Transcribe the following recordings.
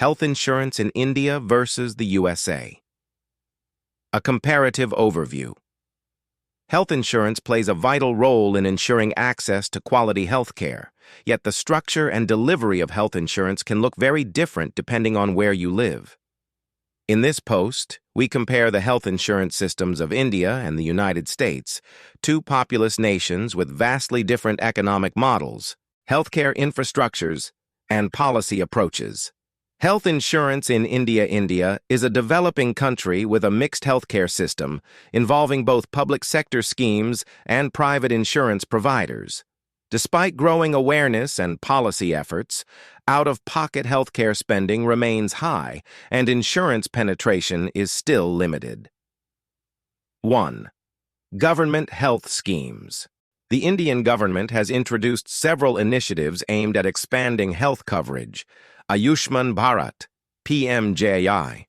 Health insurance in India versus the USA. A comparative overview. Health insurance plays a vital role in ensuring access to quality health care, yet the structure and delivery of health insurance can look very different depending on where you live. In this post, we compare the health insurance systems of India and the United States, two populous nations with vastly different economic models, healthcare infrastructures, and policy approaches. Health insurance in India is a developing country with a mixed healthcare system involving both public sector schemes and private insurance providers. Despite growing awareness and policy efforts, out-of-pocket healthcare spending remains high and insurance penetration is still limited. 1. Government health schemes. The Indian government has introduced several initiatives aimed at expanding health coverage. Ayushman Bharat, PMJI.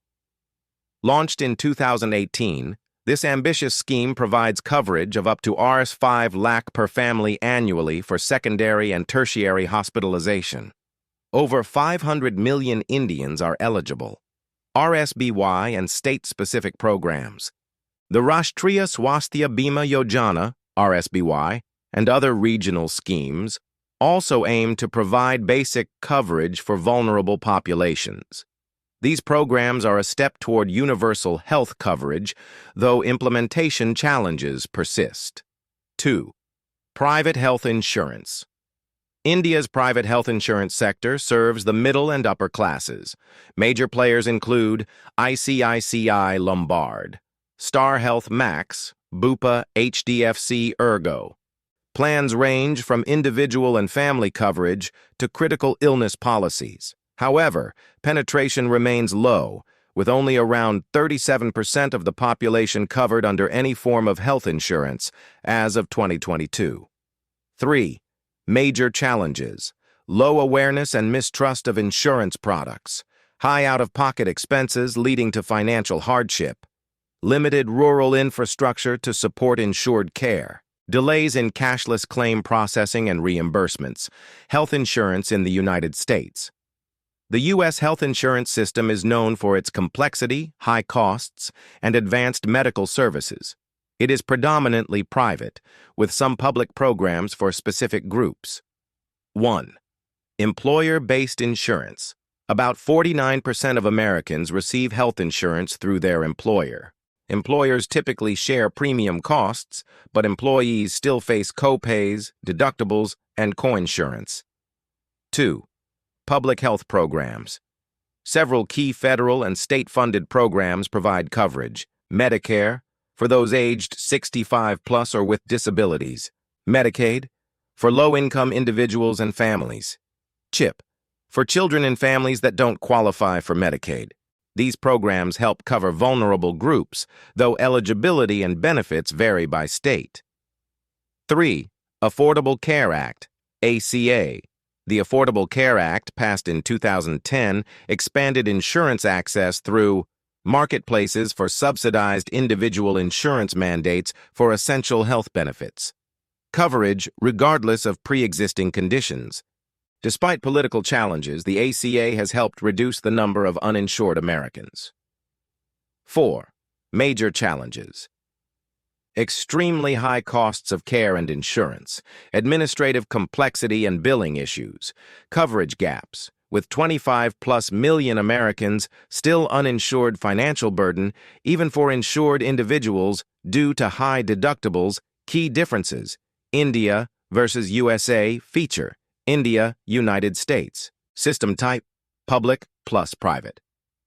Launched in 2018, this ambitious scheme provides coverage of up to Rs 5 lakh per family annually for secondary and tertiary hospitalization. Over 500 million Indians are eligible. RSBY and state-specific programs. The Rashtriya Swasthya Bima Yojana, RSBY, and other regional schemes also aim to provide basic coverage for vulnerable populations. These programs are a step toward universal health coverage, though implementation challenges persist. 2. Private health insurance. India's private health insurance sector serves the middle and upper classes. Major players include ICICI Lombard, Star Health Max, Bupa HDFC Ergo. Plans range from individual and family coverage to critical illness policies. However, penetration remains low, with only around 37% of the population covered under any form of health insurance as of 2022. 3. Major challenges. Low awareness and mistrust of insurance products. High out-of-pocket expenses leading to financial hardship. Limited rural infrastructure to support insured care. Delays in cashless claim processing and reimbursements. Health insurance in the United States. The U.S. health insurance system is known for its complexity, high costs, and advanced medical services. It is predominantly private, with some public programs for specific groups. 1. Employer-based insurance. About 49% of Americans receive health insurance through their employer. Employers typically share premium costs, but employees still face co-pays, deductibles, and coinsurance. 2. Public health programs. Several key federal and state-funded programs provide coverage. Medicare, for those aged 65 plus or with disabilities. Medicaid, for low-income individuals and families. CHIP, for children and families that don't qualify for Medicaid. These programs help cover vulnerable groups, though eligibility and benefits vary by state. 3. Affordable Care Act, ACA. The Affordable Care Act, passed in 2010, expanded insurance access through marketplaces for subsidized individual insurance mandates for essential health benefits. Coverage regardless of pre-existing conditions. Despite political challenges, the ACA has helped reduce the number of uninsured Americans. 4. Major challenges. Extremely high costs of care and insurance, administrative complexity and billing issues, coverage gaps, with 25+ million Americans still uninsured, financial burden, even for insured individuals, due to high deductibles. Key differences. India versus USA feature. India, United States. System type, public plus private.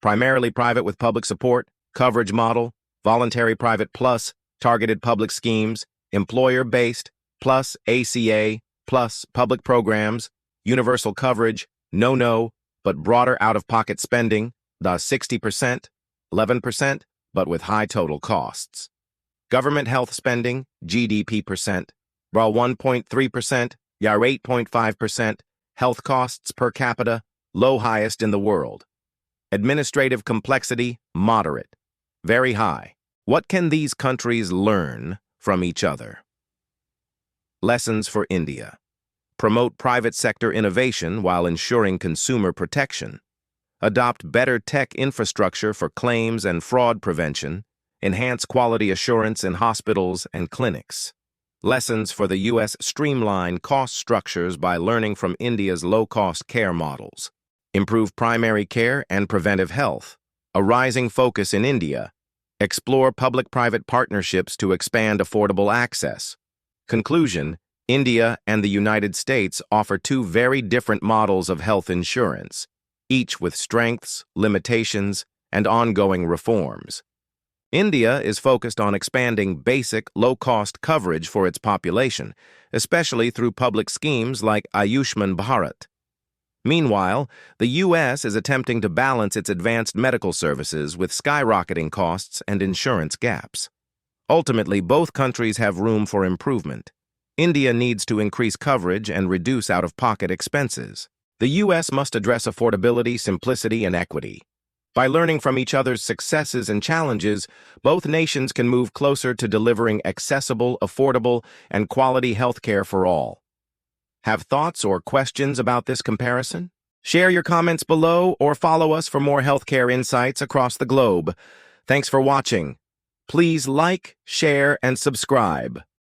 Primarily private with public support. Coverage model, voluntary private plus targeted public schemes, employer-based, plus ACA, plus public programs, universal coverage, no, but broader out-of-pocket spending, the 60%, 11%, but with high total costs. Government health spending, GDP percent, raw 1.3%, YAR 8.5%, health costs per capita, low highest in the world. Administrative complexity, moderate, very high. What can these countries learn from each other? Lessons for India. Promote private sector innovation while ensuring consumer protection. adopt better tech infrastructure for claims and fraud prevention, enhance quality assurance in hospitals and clinics. Lessons for the U.S. streamline cost structures by learning from India's low-cost care models. Improve primary care and preventive health. A rising focus in India. Explore public-private partnerships to expand affordable access. Conclusion: India and the United States offer two very different models of health insurance, each with strengths, limitations, and ongoing reforms. India is focused on expanding basic, low-cost coverage for its population, especially through public schemes like Ayushman Bharat. Meanwhile, the U.S. is attempting to balance its advanced medical services with skyrocketing costs and insurance gaps. Ultimately, both countries have room for improvement. India needs to increase coverage and reduce out-of-pocket expenses. The U.S. must address affordability, simplicity, and equity. By learning from each other's successes and challenges, both nations can move closer to delivering accessible, affordable, and quality healthcare for all. Have thoughts or questions about this comparison? Share your comments below or follow us for more healthcare insights across the globe. Thanks for watching. Please like, share, and subscribe.